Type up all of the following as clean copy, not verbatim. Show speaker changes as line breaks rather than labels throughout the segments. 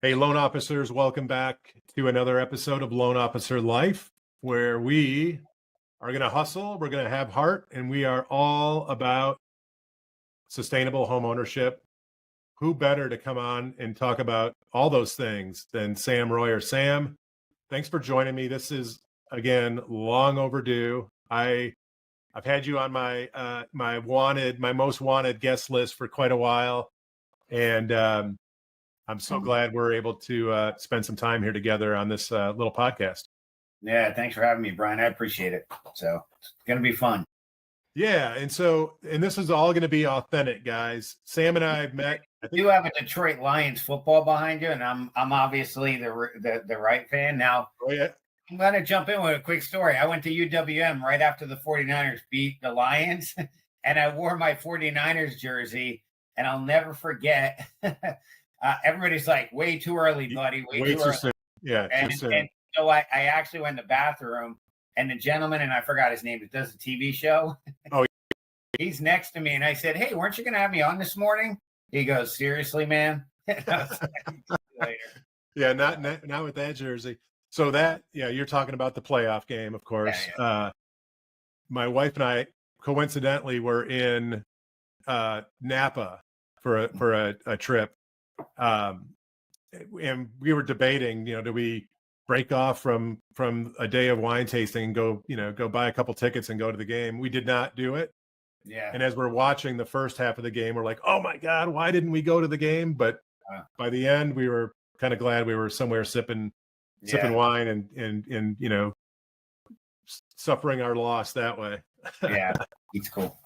Hey, loan officers, welcome back to another episode of Loan Officer Life, where we are going to hustle, we're going to have heart, and we are all about sustainable home ownership. Who better to come on and talk about all those things than Sam Royer? Sam, thanks for joining me. This is, again, long overdue. I've had you on my my most wanted guest list for quite a while, and I'm so glad we're able to spend some time here together on this little podcast.
Yeah, thanks for having me, Brian. I appreciate it. So it's going to be fun.
Yeah, and this is all going to be authentic, guys. Sam and I have met.
You have a Detroit Lions football behind you, and I'm obviously the right fan. Now,
Oh, yeah.
I'm going to jump in with a quick story. I went to UWM right after the 49ers beat the Lions, and I wore my 49ers jersey, and I'll never forget. Everybody's like, way too early, buddy. Way too early.
Soon. Yeah,
and,
too soon.
And so I actually went in the bathroom, and the gentleman, and I forgot his name, that does the TV show.
Oh,
he's next to me, and I said, "Hey, weren't you going to have me on this morning?" He goes, "Seriously, man?"
Later. Yeah, not with that jersey. So you're talking about the playoff game, of course. Yeah. My wife and I coincidentally were in Napa for a trip. And we were debating, do we break off from a day of wine tasting and go buy a couple tickets and go to the game? We did not do it.
Yeah.
And as we're watching the first half of the game, we're like, oh my God, why didn't we go to the game? But by the end, we were kind of glad we were somewhere sipping wine and suffering our loss that way.
Yeah, it's cool.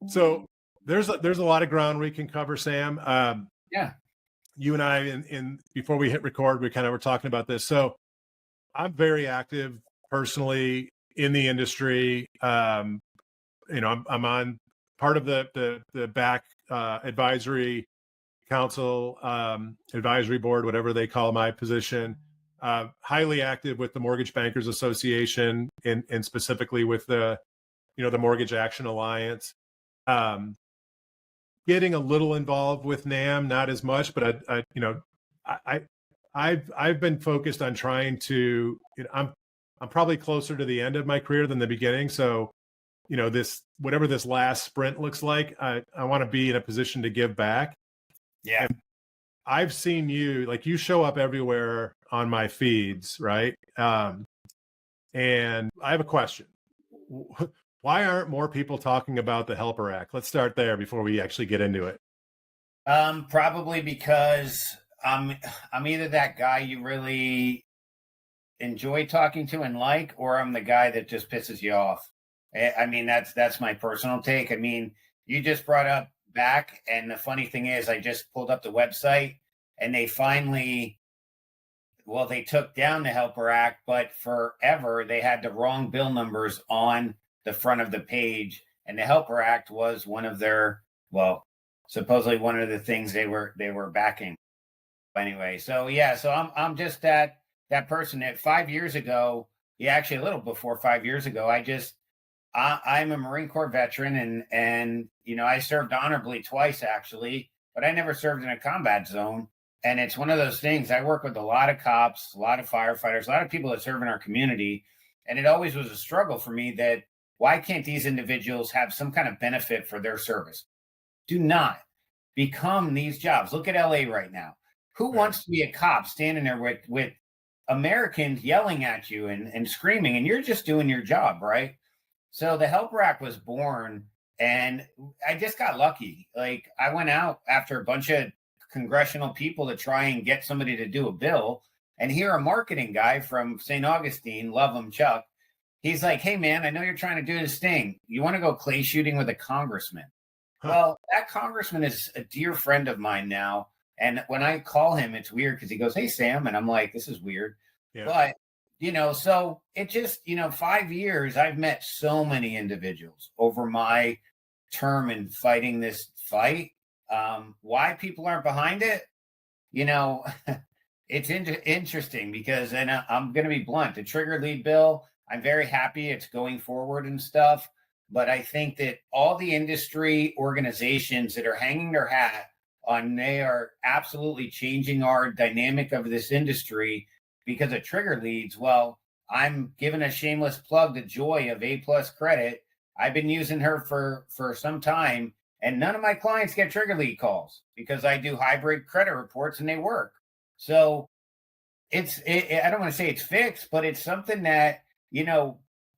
So there's a lot of ground we can cover, Sam.
Yeah.
You and I, in before we hit record, we kind of were talking about this. So I'm very active personally in the industry. I'm on part of the back advisory council, advisory board, whatever they call my position. Highly active with the Mortgage Bankers Association and specifically with the Mortgage Action Alliance. Getting a little involved with NAM, not as much, but I've been focused on trying to. I'm probably closer to the end of my career than the beginning. So, this whatever this last sprint looks like, I want to be in a position to give back.
Yeah,
and I've seen you show up everywhere on my feeds, right? And I have a question. Why aren't more people talking about the HELPER Act? Let's start there before we actually get into it.
Probably because I'm either that guy you really enjoy talking to and like, or I'm the guy that just pisses you off. I mean, that's my personal take. I mean, you just brought up back, and the funny thing is, I just pulled up the website, and they finally, they took down the HELPER Act, but forever they had the wrong bill numbers on the front of the page, and the HELPER Act was one of their, supposedly one of the things they were backing. Anyway, so I'm just that person that 5 years ago, actually a little before 5 years ago, I'm a Marine Corps veteran, and I served honorably twice actually, but I never served in a combat zone. And it's one of those things. I work with a lot of cops, a lot of firefighters, a lot of people that serve in our community, and it always was a struggle for me that why can't these individuals have some kind of benefit for their service? Do not become these jobs. Look at LA right now. Who wants to be a cop standing there with Americans yelling at you and screaming, and you're just doing your job, right? So the HELPER Act was born, and I just got lucky. Like, I went out after a bunch of congressional people to try and get somebody to do a bill, and here a marketing guy from St. Augustine, love him, Chuck, he's like, "Hey, man, I know you're trying to do this thing. You want to go clay shooting with a congressman?" Huh. Well, that congressman is a dear friend of mine now. And when I call him, it's weird because he goes, "Hey, Sam." And I'm like, this is weird. Yeah. But, so it just, 5 years, I've met so many individuals over my term in fighting this fight. Why people aren't behind it, it's interesting because, and I'm going to be blunt, the trigger lead bill, I'm very happy it's going forward and stuff. But I think that all the industry organizations that are hanging their hat on they are absolutely changing our dynamic of this industry because of trigger leads. Well, I'm giving a shameless plug to Joy of A Plus Credit. I've been using her for some time, and none of my clients get trigger lead calls because I do hybrid credit reports and they work. So I don't want to say it's fixed, but it's something that,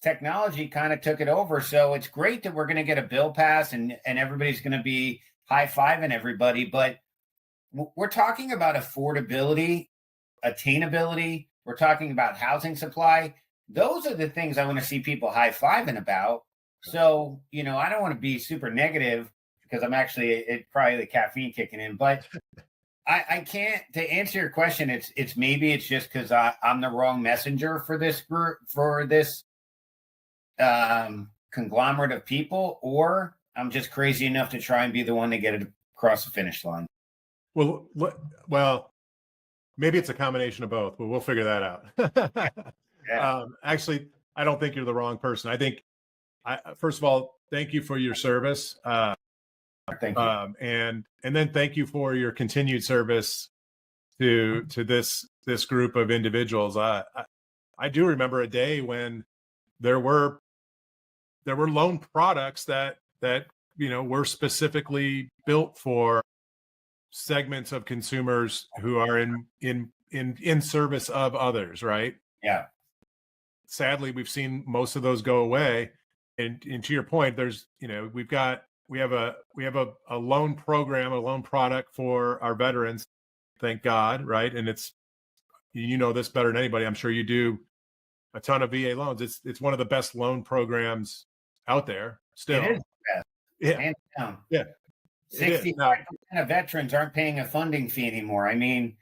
technology kind of took it over. So it's great that we're going to get a bill pass and everybody's going to be high-fiving everybody, but we're talking about affordability, attainability. We're talking about housing supply. Those are the things I want to see people high-fiving about. So, I don't want to be super negative because I'm actually probably the caffeine kicking in, but I can't, to answer your question. It's maybe it's just because I'm the wrong messenger for this group, for this conglomerate of people, or I'm just crazy enough to try and be the one to get it across the finish line.
Well, maybe it's a combination of both, but we'll figure that out.
Yeah.
Actually, I don't think you're the wrong person. I think, first of all, thank you for your service.
Thank you.
And then thank you for your continued service to this group of individuals. I do remember a day when there were loan products that were specifically built for segments of consumers who are in service of others, right?
Yeah.
Sadly, we've seen most of those go away. And to your point, there's, we have a loan program, a loan product for our veterans, thank God, right? And it's, this better than anybody. I'm sure you do a ton of VA loans. It's one of the best loan programs out there still.
It is the best.
Yeah.
Hands down.
Yeah.
65% of veterans aren't paying a funding fee anymore. I mean,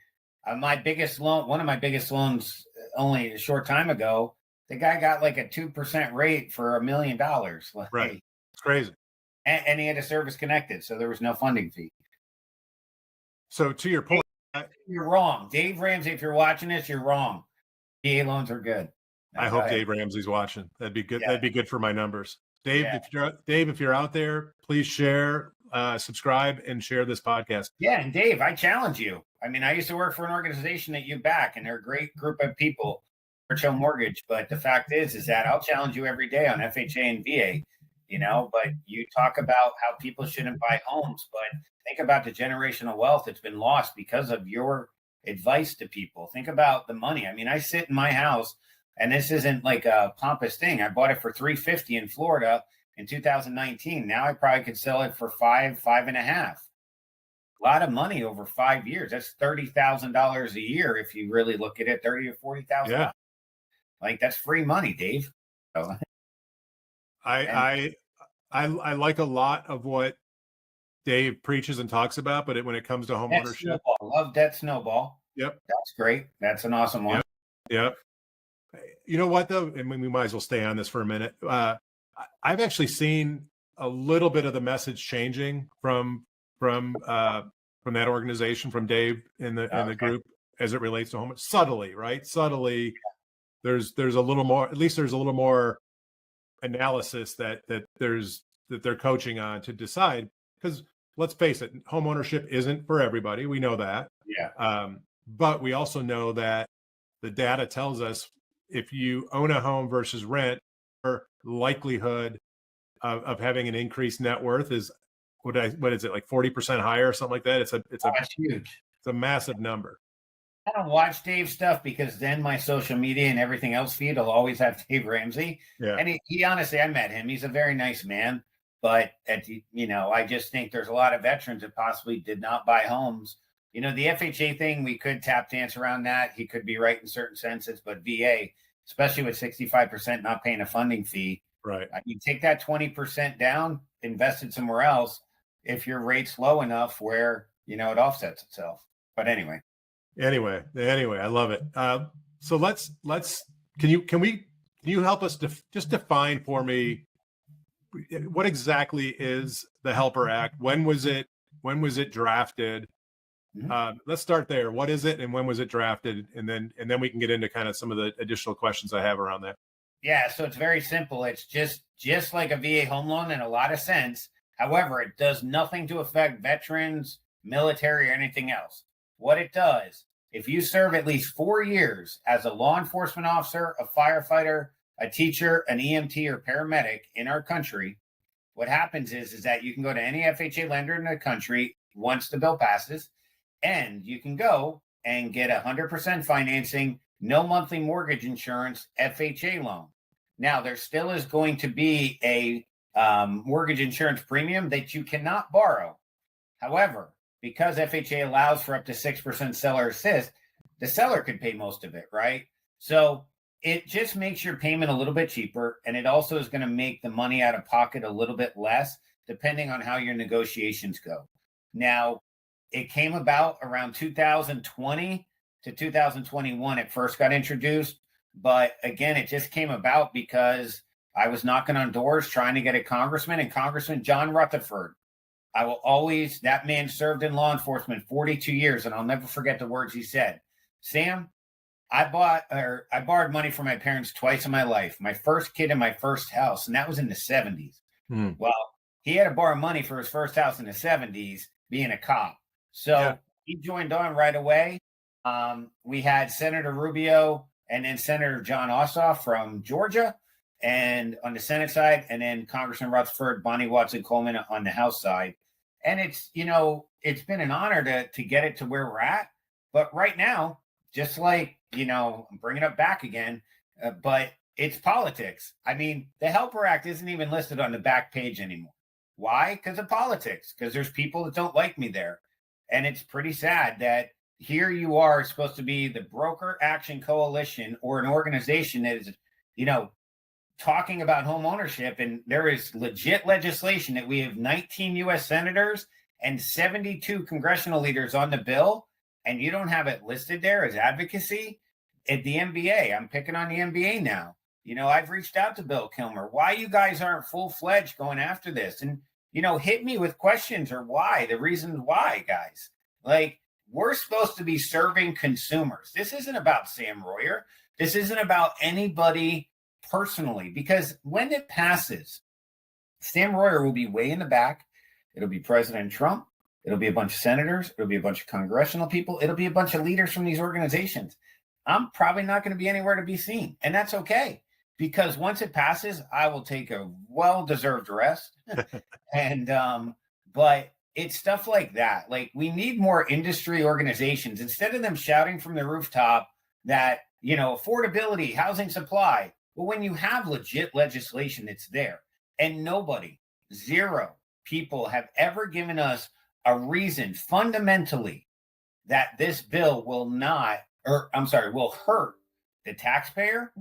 my biggest loan, one of my biggest loans only a short time ago, the guy got like a 2% rate for $1 million.
Right. It's crazy.
And he had a service connected, so there was no funding fee.
So to your point,
you're wrong. Dave Ramsey, if you're watching this, you're wrong. VA loans are good.
I hope Dave Ramsey's watching. That'd be good.
Yeah.
That'd be good for my numbers. Dave, if you're out there, please share, subscribe, and share this podcast.
Yeah, and Dave, I challenge you. I mean, I used to work for an organization that you back, and they're a great group of people, Churchill Mortgage. But the fact is that I'll challenge you every day on FHA and VA. But you talk about how people shouldn't buy homes, but think about the generational wealth that's been lost because of your advice to people. Think about the money. I mean, I sit in my house, and this isn't like a pompous thing. I bought it for $350 in Florida in 2019. Now I probably could sell it for $5.5. A lot of money over 5 years. That's $30,000 a year if you really look at it. 30 or 40,000.
Yeah,
like that's free money, Dave. So,
I like a lot of what Dave preaches and talks about, but when it comes to home ownership,
love Debt Snowball.
Yep,
that's great. That's an awesome one.
Yep. You know what though, and we might as well stay on this for a minute. I've actually seen a little bit of the message changing from that organization, from Dave in the group, as it relates to home subtly, right? Subtly, there's a little more. At least there's a little more analysis that they're coaching on to decide, because let's face it, home ownership isn't for everybody. We know that.
Yeah.
But we also know that the data tells us if you own a home versus rent, your likelihood of having an increased net worth is what is it, like 40% higher or something like that? It's
huge.
It's a massive number.
I don't watch Dave's stuff because then my social media and everything else feed will always have Dave Ramsey.
Yeah.
And he honestly, I met him. He's a very nice man. But I just think there's a lot of veterans that possibly did not buy homes. The FHA thing, we could tap dance around that. He could be right in certain senses, but VA, especially with 65% not paying a funding fee,
right?
You take that 20% down, invest it somewhere else. If your rate's low enough where it offsets itself. But anyway,
I love it. So can you help us just define for me what exactly is the HELPER Act? When was it drafted? Mm-hmm. Let's start there. What is it, and when was it drafted? And then we can get into kind of some of the additional questions I have around that.
Yeah, so it's very simple. It's just like a VA home loan in a lot of sense. However, it does nothing to affect veterans, military, or anything else. What it does, if you serve at least 4 years as a law enforcement officer, a firefighter, a teacher, an EMT, or paramedic in our country, what happens is that you can go to any FHA lender in the country once the bill passes, and you can go and get 100% financing, no monthly mortgage insurance, FHA loan. Now, there still is going to be a mortgage insurance premium that you cannot borrow. However, because FHA allows for up to 6% seller assist, the seller could pay most of it, right? So it just makes your payment a little bit cheaper, and it also is going to make the money out of pocket a little bit less, depending on how your negotiations go. Now, it came about around 2020 to 2021. It first got introduced, but again, it just came about because I was knocking on doors trying to get a congressman, and Congressman John Rutherford. I will always, that man served in law enforcement 42 years, and I'll never forget the words he said. Sam, I borrowed money from my parents twice in my life. My first kid in my first house, and that was in the 70s. Well, he had to borrow money for his first house in the 70s, being a cop. So he joined on right away. We had Senator Rubio and then Senator John Ossoff from Georgia, and on the Senate side, and then Congressman Rutherford, Bonnie Watson Coleman on the House side. And it's, it's been an honor to get it to where we're at. But right now, just like, I'm bringing it back again, but it's politics. I mean, the HELPER Act isn't even listed on the back page anymore. Why? Because of politics, because there's people that don't like me there. And it's pretty sad that here you are supposed to be the Broker Action Coalition, or an organization that is, talking about home ownership, and there is legit legislation that we have 19 U.S. senators and 72 congressional leaders on the bill, and you don't have it listed there as advocacy. At the NBA, I'm picking on the NBA now. I've reached out to Bill Kilmer. Why you guys aren't full-fledged going after this? And, hit me with questions, or why, the reasons why, guys. Like, we're supposed to be serving consumers. This isn't about Sam Royer. This isn't about anybody personally, because when it passes, Sam Royer will be way in the back. It'll be President Trump. It'll be a bunch of senators. It'll be a bunch of congressional people. It'll be a bunch of leaders from these organizations. I'm probably not going to be anywhere to be seen. And that's okay, because once it passes, I will take a well-deserved rest. But it's stuff like that. Like, we need more industry organizations, instead of them shouting from the rooftop that, affordability, housing supply. Well, when you have legit legislation that's there, and nobody, zero people have ever given us a reason fundamentally that this bill will hurt the taxpayer,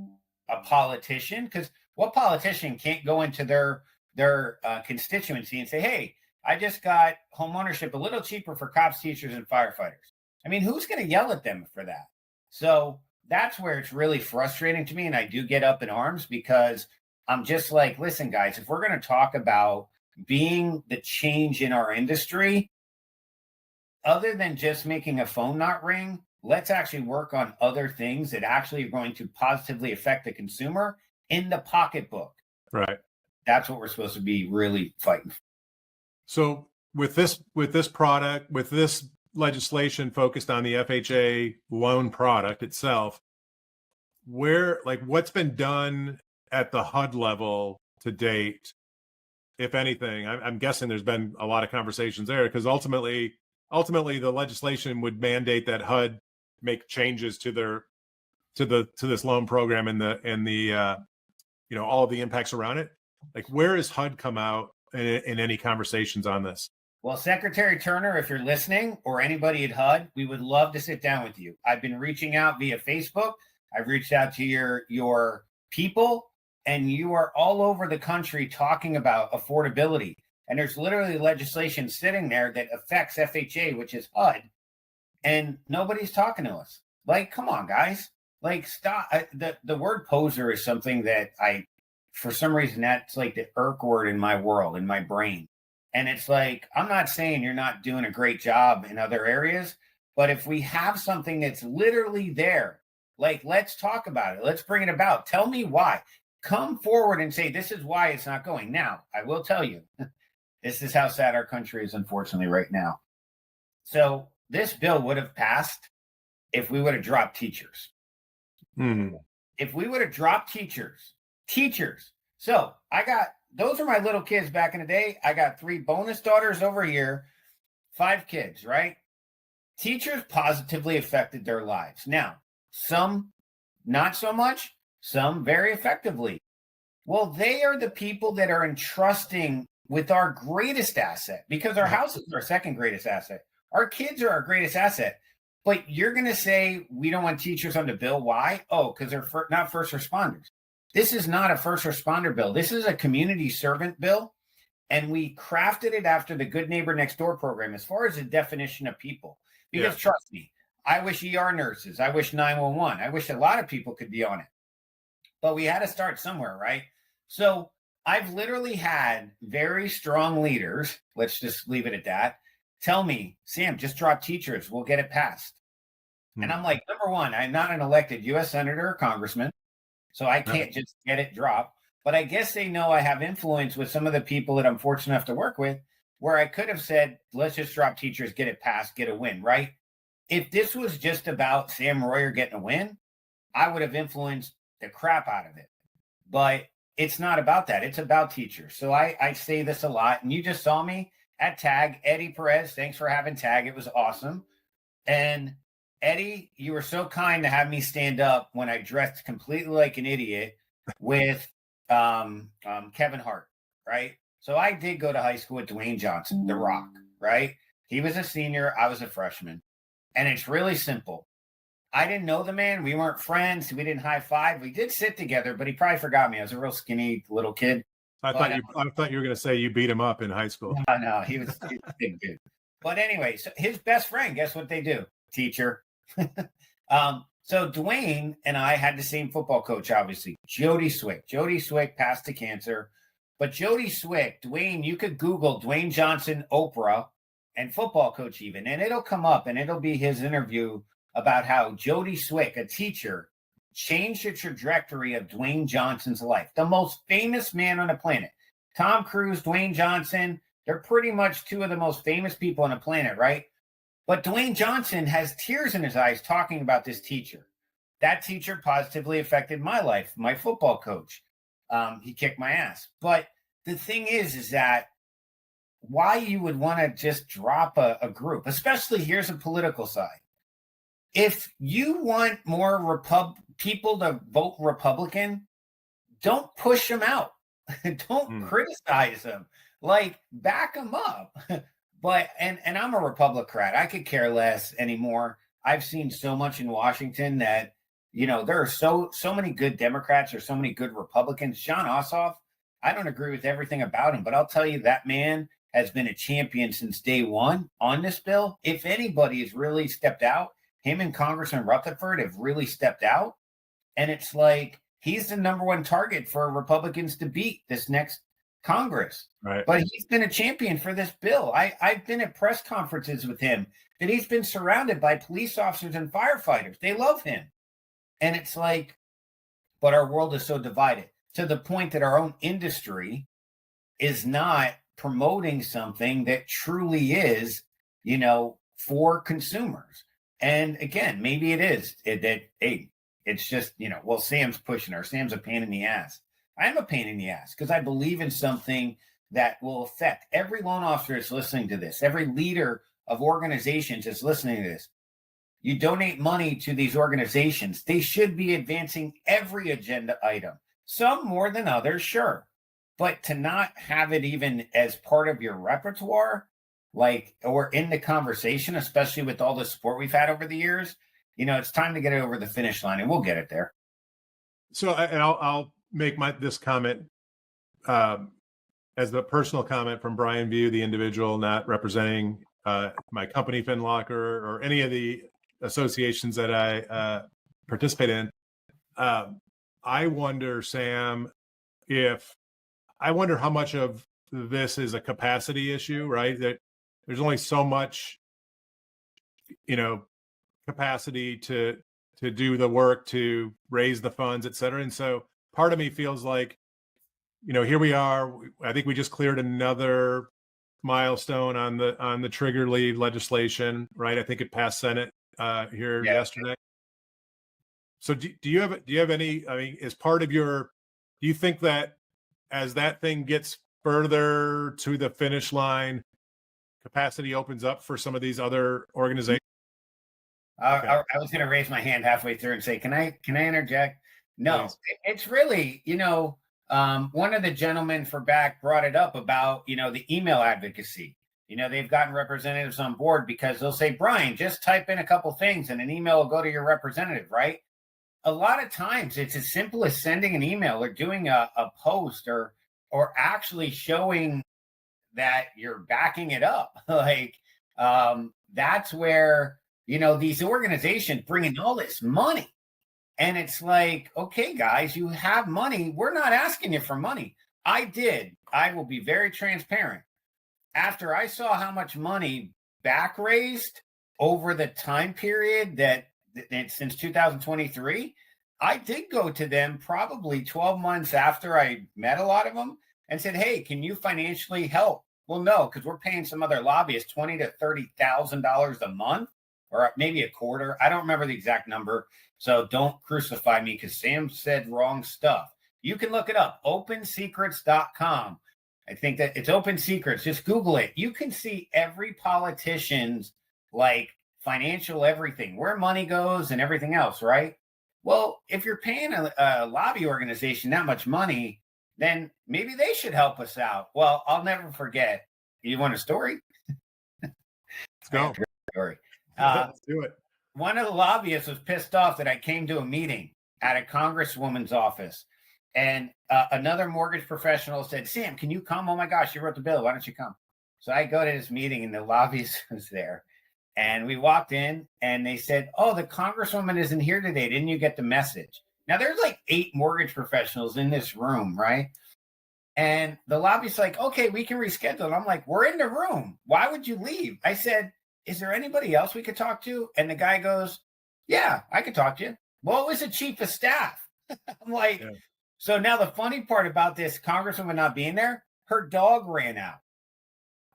a politician, because what politician can't go into their constituency and say, hey, I just got home ownership a little cheaper for cops, teachers, and firefighters. I mean, who's going to yell at them for that? So that's where it's really frustrating to me. And I do get up in arms, because I'm just like, listen, guys, if we're going to talk about being the change in our industry, other than just making a phone not ring, let's actually work on other things that actually are going to positively affect the consumer in the pocketbook.
Right.
That's what we're supposed to be really fighting for.
So with this product, with this legislation focused on the FHA loan product itself, what's been done at the HUD level to date, if anything? I'm guessing there's been a lot of conversations there, because ultimately the legislation would mandate that HUD make changes to this loan program and the all of the impacts around it. Like, where has HUD come out in any conversations on this?
Well, Secretary Turner, if you're listening, or anybody at HUD, we would love to sit down with you. I've been reaching out via Facebook. I've reached out to your people, and you are all over the country talking about affordability. And there's literally legislation sitting there that affects FHA, which is HUD, and nobody's talking to us. Like, come on, guys. Like, stop. The word poser is something that for some reason, that's like the irk word in my world, in my brain. And it's like, I'm not saying you're not doing a great job in other areas, but if we have something that's literally there, like, let's talk about it. Let's bring it about. Tell me why. Come forward and say, this is why it's not going. Now, I will tell you, this is how sad our country is, unfortunately, right now. So this bill would have passed if we would have dropped teachers.
Hmm.
If we would have dropped teachers. So those are my little kids back in the day. I got 3 bonus daughters over here, 5 kids, right? Teachers positively affected their lives. Now, some not so much, some very effectively. Well, they are the people that are entrusting with our greatest asset, because our house is our second greatest asset. Our kids are our greatest asset. But you're going to say we don't want teachers on the bill. Why? Oh, because they're not first responders. This is not a first responder bill. This is a community servant bill. And we crafted it after the Good Neighbor Next Door program as far as the definition of people. Because trust me, I wish ER nurses, I wish 911, I wish a lot of people could be on it. But we had to start somewhere, right? So I've literally had very strong leaders, let's just leave it at that, tell me, Sam, just drop teachers, we'll get it passed. And I'm like, number one, I'm not an elected U.S. senator or congressman, so I can't just get it dropped. But I guess they know I have influence with some of the people that I'm fortunate enough to work with, where I could have said, let's just drop teachers, get it passed, get a win, right? If this was just about Sam Royer getting a win, I would have influenced the crap out of it. But it's not about that. It's about teachers. So I say this a lot. And you just saw me at TAG. Eddie Perez, thanks for having TAG. It was awesome. And Eddie, you were so kind to have me stand up when I dressed completely like an idiot with Kevin Hart, right? So I did go to high school with Dwayne Johnson, The Rock, right? He was a senior. I was a freshman. And it's really simple. I didn't know the man. We weren't friends. We didn't high five. We did sit together, but he probably forgot me. I was a real skinny little kid.
I thought you were going to say you beat him up in high school.
No, he was a big dude. But anyway, so his best friend, guess what they do? Teacher. So Dwayne and I had the same football coach, obviously, Jody Swick. Jody Swick passed to cancer, but Jody Swick, Dwayne, you could Google Dwayne Johnson, Oprah, and football coach even, and it'll come up and it'll be his interview about how Jody Swick, a teacher, changed the trajectory of Dwayne Johnson's life. The most famous man on the planet. Tom Cruise, Dwayne Johnson, they're pretty much 2 of the most famous people on the planet, right? But Dwayne Johnson has tears in his eyes talking about this teacher. That teacher positively affected my life, my football coach. He kicked my ass. But the thing is that why you would want to just drop a group, especially here's a political side. If you want more people to vote Republican, don't push them out. Don't criticize them. Like, back them up. But and I'm a Republican. I could care less anymore. I've seen so much in Washington that, there are so many good Democrats or so many good Republicans. Jon Ossoff, I don't agree with everything about him, but I'll tell you that man has been a champion since day one on this bill. If anybody has really stepped out, him and Congressman Rutherford have really stepped out. And it's like he's the number one target for Republicans to beat this next Congress.
Right.
But he's been a champion for this bill. I've been at press conferences with him that he's been surrounded by police officers and firefighters. They love him. And it's like, but our world is so divided to the point that our own industry is not promoting something that truly is, for consumers. And again, maybe it is it's just, well, Sam's pushing her. Sam's a pain in the ass. I am a pain in the ass because I believe in something that will affect every loan officer that's listening to this, every leader of organizations that's listening to this. You donate money to these organizations. They should be advancing every agenda item, some more than others, sure. But to not have it even as part of your repertoire, or in the conversation, especially with all the support we've had over the years, it's time to get it over the finish line, and we'll get it there.
So, and I'll make this comment as the personal comment from Brian View, the individual, not representing my company, FinLocker, or any of the associations that I participate in. I wonder, Sam, I wonder how much of this is a capacity issue, right? That there's only so much, capacity to do the work, to raise the funds, et cetera. And so part of me feels like, here we are. I think we just cleared another milestone on the trigger leave legislation, right? I think it passed Senate here yesterday. So do you have any, I mean, as part of your, do you think that as that thing gets further to the finish line, capacity opens up for some of these other organizations? Okay.
I was going to raise my hand halfway through and say, can I interject? No,
Please.
it's really, one of the gentlemen for back brought it up about, the email advocacy. They've gotten representatives on board because they'll say, Brian, just type in a couple things and an email will go to your representative, right? A lot of times it's as simple as sending an email or doing a post or actually showing that you're backing it up. Like, that's where, these organizations bring in all this money. And it's like, okay, guys, you have money. We're not asking you for money. I will be very transparent. After I saw how much money back raised over the time period that since 2023, I did go to them probably 12 months after I met a lot of them and said, hey, can you financially help? Well, no, because we're paying some other lobbyists $20,000 to $30,000 a month, or maybe a quarter. I don't remember the exact number. So don't crucify me because Sam said wrong stuff. You can look it up, opensecrets.com. I think that it's Open Secrets. Just Google it. You can see every politician's like financial everything, where money goes and everything else, right? Well, if you're paying a lobby organization that much money, then maybe they should help us out. Well, I'll never forget. You want a story?
Let's go.
Story.
Let's do it.
One of the lobbyists was pissed off that I came to a meeting at a congresswoman's office. And another mortgage professional said, Sam, can you come? Oh my gosh, you wrote the bill. Why don't you come? So I go to this meeting and the lobbyist was there. And we walked in and they said, oh, the congresswoman isn't here today. Didn't you get the message? Now there's like 8 mortgage professionals in this room, right? And the lobbyist's like, okay, we can reschedule. And I'm like, we're in the room. Why would you leave? I said, is there anybody else we could talk to? And the guy goes, yeah, I could talk to you. Well, it was the chief of staff. I'm like, yeah. So now the funny part about this congresswoman not being there, her dog ran out.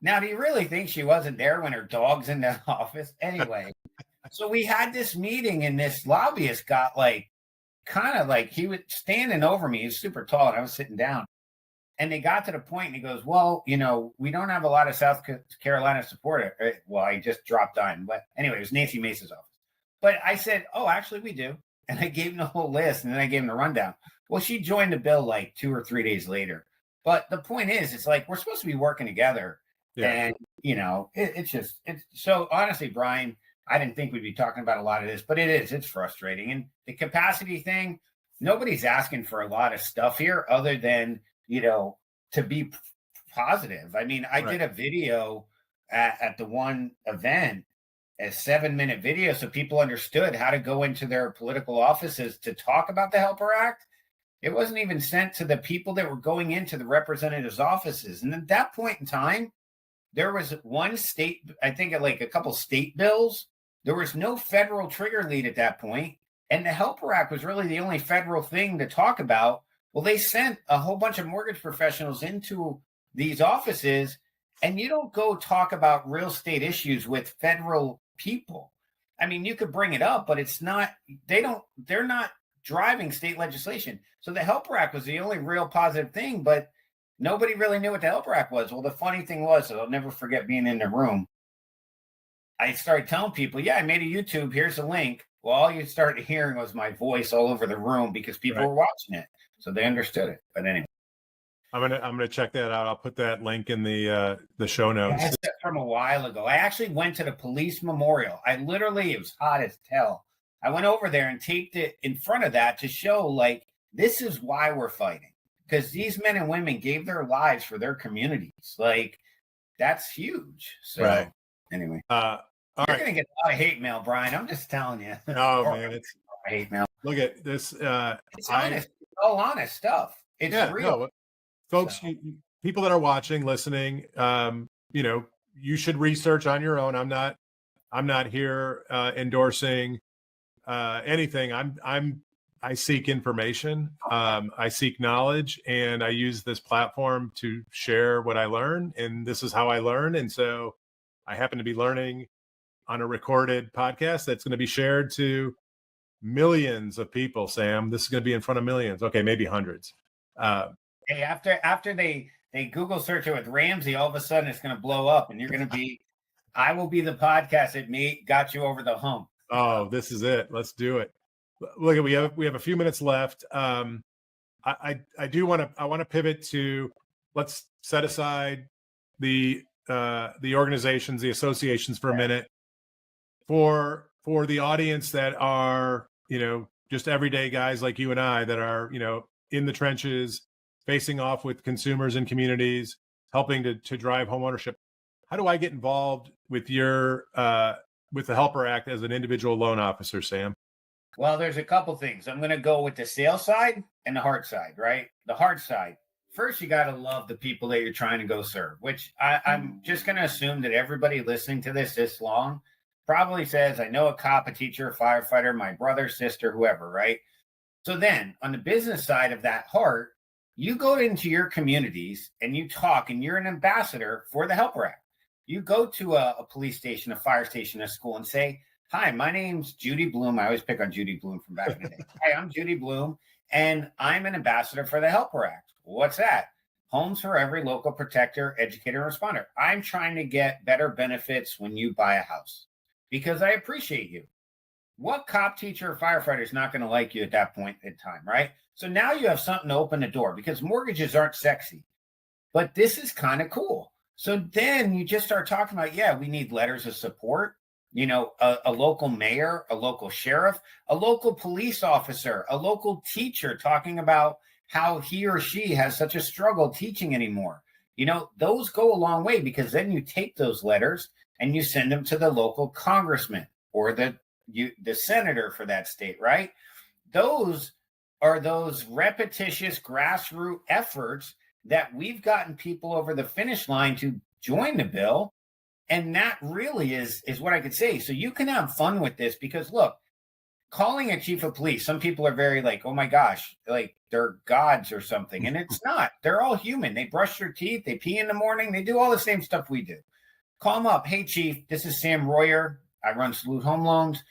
Now, do you really think she wasn't there when her dog's in the office? Anyway, so we had this meeting and this lobbyist got like, kind of like he was standing over me. He's super tall and I was sitting down. And they got to the point and he goes, well, we don't have a lot of South Carolina support. Well, I just dropped on. But anyway, it was Nancy Mace's office. But I said, oh, actually, we do. And I gave him the whole list and then I gave him the rundown. Well, she joined the bill like 2 or 3 days later. But the point is, it's like we're supposed to be working together. Yeah. And, it's so honestly, Brian, I didn't think we'd be talking about a lot of this, but it's frustrating. And the capacity thing, nobody's asking for a lot of stuff here other than, to be positive. I mean, I did a video at the one event, a 7-minute video, so people understood how to go into their political offices to talk about the HELPER Act. It wasn't even sent to the people that were going into the representatives' offices. And at that point in time, there was one state, I think like a couple state bills. There was no federal trigger lead at that point. And the HELPER Act was really the only federal thing to talk about. Well, they sent a whole bunch of mortgage professionals into these offices, and you don't go talk about real estate issues with federal people. I mean, you could bring it up, but it's not, they're not driving state legislation. So the HELPER Act was the only real positive thing, but nobody really knew what the HELPER Act was. Well, the funny thing was, I'll never forget being in the room. I started telling people, yeah, I made a YouTube. Here's a link. Well, all you started hearing was my voice all over the room because people were watching it. So they understood it. But anyway.
I'm gonna check that out. I'll put that link in the show notes.
That's from a while ago. I actually went to the police memorial. It was hot as hell. I went over there and taped it in front of that to show like this is why we're fighting. Because these men and women gave their lives for their communities. Like that's huge. So anyway. You're gonna get a lot of hate mail, Brian. I'm just telling you.
Oh man, it's
hate mail.
Look at this.
It's honest. It's all honest stuff. It's real.
No, folks, people that are watching, listening, you should research on your own. I'm not here endorsing anything. I'm I seek information, I seek knowledge, and I use this platform to share what I learn. And this is how I learn. And so I happen to be learning on a recorded podcast that's going to be shared to millions of people. Sam, this is going to be in front of millions. Okay, maybe hundreds.
Hey, after they Google search it with Ramsey, all of a sudden it's going to blow up, and you're going to be. I will be the podcast that got you over the hump.
Oh, this is it. Let's do it. Look, we have a few minutes left. I do want to pivot to, let's set aside the organizations, the associations for a minute, for the audience that are, just everyday guys like you and I that are, in the trenches, facing off with consumers and communities, helping to drive homeownership. How do I get involved with your with the HELPER Act as an individual loan officer, Sam?
Well, there's a couple things. I'm going to go with the sales side and the hard side, right? The hard side. First, you got to love the people that you're trying to go serve, which I'm just going to assume that everybody listening to this long probably says, I know a cop, a teacher, a firefighter, my brother, sister, whoever, right? So then on the business side of that heart, you go into your communities and you talk, and you're an ambassador for the HELPER Act. You go to a police station, a fire station, a school, and say, hi, my name's Judy Bloom. I always pick on Judy Bloom from back in the day. Hi, I'm Judy Bloom, and I'm an ambassador for the HELPER Act. What's that? Homes for every local protector, educator, and responder. I'm trying to get better benefits when you buy a house because I appreciate you. What cop, teacher, or firefighter is not going to like you at that point in time, right? So now you have something to open the door, because mortgages aren't sexy, but this is kind of cool. So then you just start talking about, yeah, we need letters of support, a local mayor, a local sheriff, a local police officer, a local teacher talking about how he or she has such a struggle teaching anymore. Those go a long way, because then you take those letters and you send them to the local congressman or the senator for that state, right? Those are those repetitious grassroots efforts that we've gotten people over the finish line to join the bill. And that really is what I could say. So you can have fun with this, because look, calling a chief of police, some people are very like, oh my gosh, like they're gods or something. And it's not. They're all human. They brush their teeth, they pee in the morning, they do all the same stuff we do. Call them up. Hey, chief, this is Sam Royer. I run Salute Home Loans.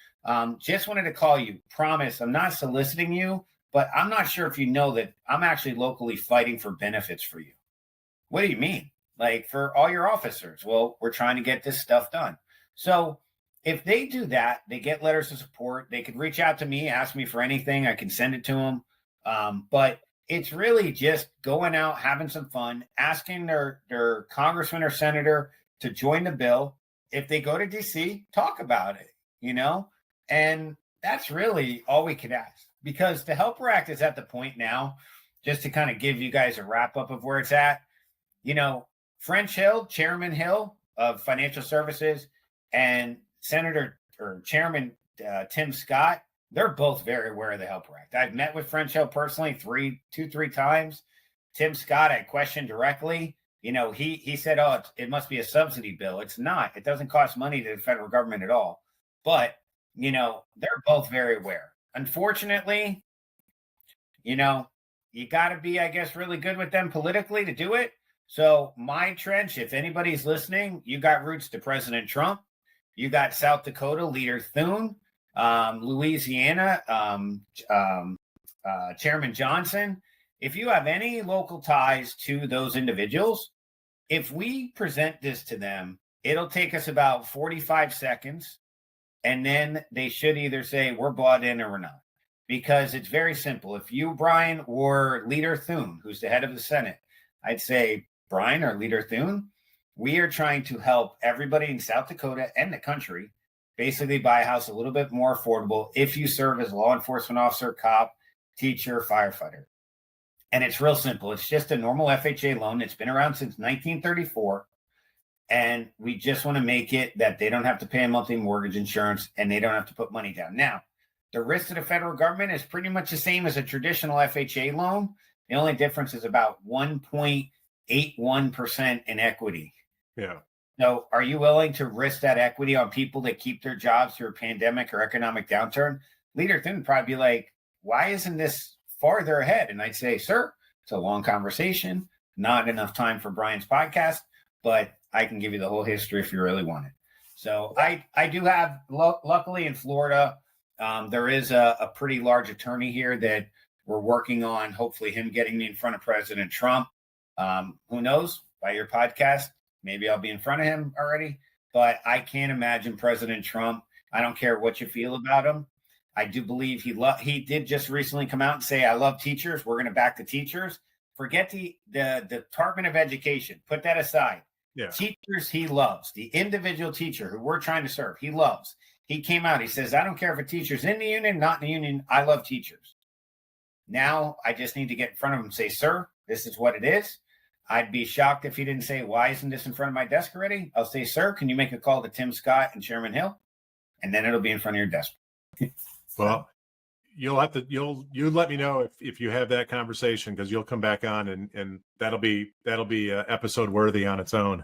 Just wanted to call you. Promise, I'm not soliciting you, but I'm not sure if you know that I'm actually locally fighting for benefits for you. What do you mean? Like, for all your officers? Well, we're trying to get this stuff done. So if they do that, they get letters of support. They could reach out to me, ask me for anything. I can send it to them. But it's really just going out, having some fun, asking their congressman or senator to join the bill. If they go to DC, talk about it, and that's really all we could ask, because the HELPER Act is at the point now, just to kind of give you guys a wrap up of where it's at. French Hill, Chairman Hill of Financial Services, and Senator or Chairman Tim Scott, they're both very aware of the HELPER Act. I've met with French Hill personally three times. Tim Scott, I questioned directly. He said, oh, it must be a subsidy bill. It's not. It doesn't cost money to the federal government at all. But, they're both very aware. Unfortunately, you got to be, I guess, really good with them politically to do it. So my trench, if anybody's listening, you got roots to President Trump. You got South Dakota Leader Thune, Louisiana, Chairman Johnson. If you have any local ties to those individuals, if we present this to them, it'll take us about 45 seconds. And then they should either say we're bought in or we're not. Because it's very simple. If you, Brian, or Leader Thune, who's the head of the Senate, I'd say, Brian or Leader Thune, we are trying to help everybody in South Dakota and the country basically buy a house a little bit more affordable if you serve as a law enforcement officer, cop, teacher, firefighter. And it's real simple. It's just a normal FHA loan. It's been around since 1934. And we just want to make it that they don't have to pay a monthly mortgage insurance and they don't have to put money down. Now, the risk to the federal government is pretty much the same as a traditional FHA loan. The only difference is about 1.81% in equity.
Yeah.
So are you willing to risk that equity on people that keep their jobs through a pandemic or economic downturn? Leader Thune would probably be like, why isn't this farther ahead? And I'd say, sir, it's a long conversation, not enough time for Brian's podcast, but I can give you the whole history if you really want it. So I do have, luckily in Florida, there is a pretty large attorney here that we're working on, hopefully him getting me in front of President Trump. Who knows, by your podcast, maybe I'll be in front of him already, but I can't imagine President Trump. I don't care what you feel about him. I do believe he did just recently come out and say, I love teachers. We're going to back the teachers. Forget the Department of Education. Put that aside.
Yeah.
Teachers he loves. The individual teacher who we're trying to serve, he loves. He came out. He says, I don't care if a teacher's in the union, not in the union. I love teachers. Now I just need to get in front of him and say, sir, this is what it is. I'd be shocked if he didn't say, why isn't this in front of my desk already? I'll say, sir, can you make a call to Tim Scott and Chairman Hill? And then it'll be in front of your desk.
Well, you'll let me know if you have that conversation, because you'll come back on and that'll be episode worthy on its own.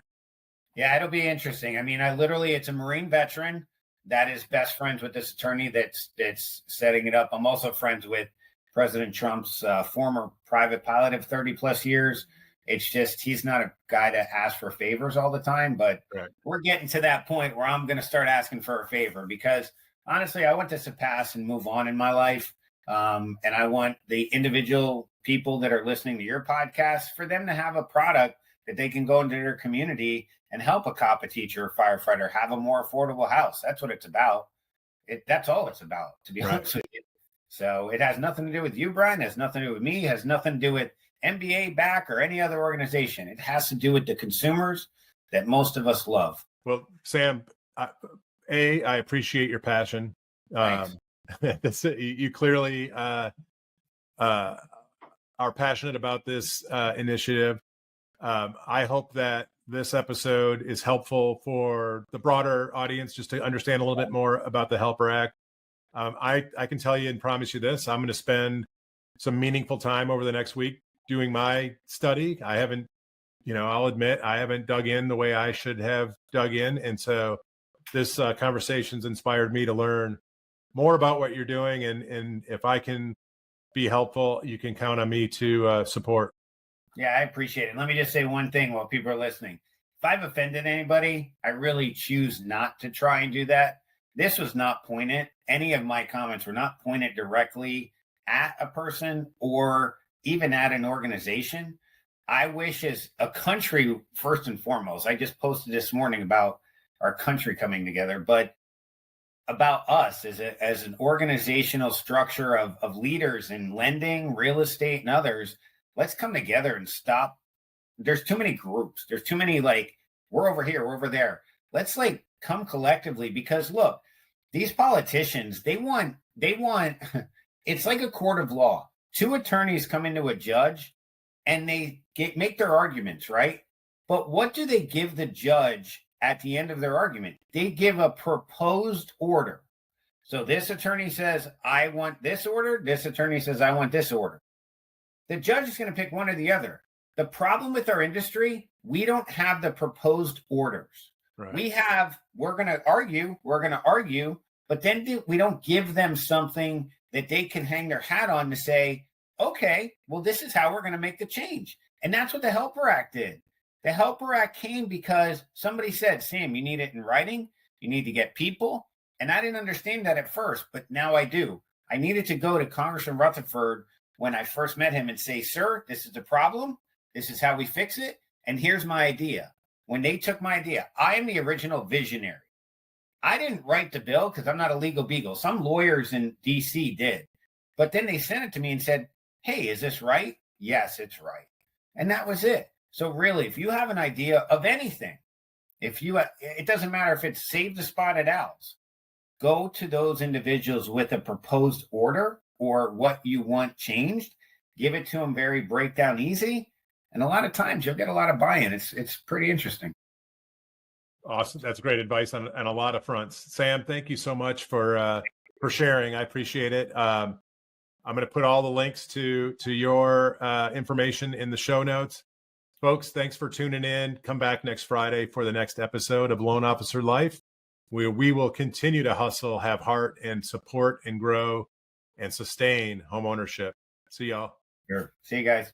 Yeah, it'll be interesting. I mean, it's a Marine veteran that is best friends with this attorney that's setting it up. I'm also friends with President Trump's former private pilot of 30 plus years. It's just, he's not a guy to ask for favors all the time, but
right.
We're getting to that point where I'm going to start asking for a favor, because honestly, I want this to pass and move on in my life. And I want the individual people that are listening to your podcast, for them to have a product that they can go into their community and help a cop, a teacher, a firefighter have a more affordable house. That's what it's about. That's all it's about, to be honest with you. So it has nothing to do with you, Brian. It has nothing to do with me. It has nothing to do with NBA back or any other organization. It has to do with the consumers that most of us love.
Well, Sam, I appreciate your passion. You clearly are passionate about this initiative. I hope that this episode is helpful for the broader audience, just to understand a little bit more about the HELPER Act. I can tell you and promise you this: I'm going to spend some meaningful time over the next week doing my study. I haven't, I'll admit, I haven't dug in the way I should have dug in. And so this conversation's inspired me to learn more about what you're doing. And if I can be helpful, you can count on me to support.
Yeah, I appreciate it. Let me just say one thing while people are listening. If I've offended anybody, I really choose not to try and do that. This was not pointed. Any of my comments were not pointed directly at a person or even at an organization. I wish, as a country, first and foremost, I just posted this morning about our country coming together, but about us as an organizational structure of leaders in lending, real estate, and others. Let's come together and stop. There's too many groups. There's too many, we're over here, we're over there. Let's come collectively, because look, these politicians, they want, it's like a court of law. Two attorneys come into a judge and they make their arguments, right? But what do they give the judge at the end of their argument? They give a proposed order. So this attorney says, I want this order. This attorney says, I want this order. The judge is going to pick one or the other. The problem with our industry, we don't have the proposed orders.
Right.
We're going to argue, but then we don't give them something that they can hang their hat on to say, okay, well, this is how we're going to make the change. And that's what the HELPER Act did. The HELPER Act came because somebody said, Sam, you need it in writing. You need to get people. And I didn't understand that at first, but now I do. I needed to go to Congressman Rutherford when I first met him and say, sir, this is the problem. This is how we fix it. And here's my idea. When they took my idea, I am the original visionary. I didn't write the bill because I'm not a legal beagle. Some lawyers in DC did. But then they sent it to me and said, hey, is this right? Yes, it's right. And that was it. So really, if you have an idea of anything, it doesn't matter if it's Save the Spotted Owls, go to those individuals with a proposed order or what you want changed, give it to them very breakdown easy. And a lot of times you'll get a lot of buy-in. It's pretty interesting.
Awesome. That's great advice on a lot of fronts. Sam, thank you so much for sharing. I appreciate it. I'm going to put all the links to your information in the show notes. Folks, thanks for tuning in. Come back next Friday for the next episode of Loan Officer Life, where we will continue to hustle, have heart, and support and grow and sustain home ownership. See y'all.
Sure. See you guys.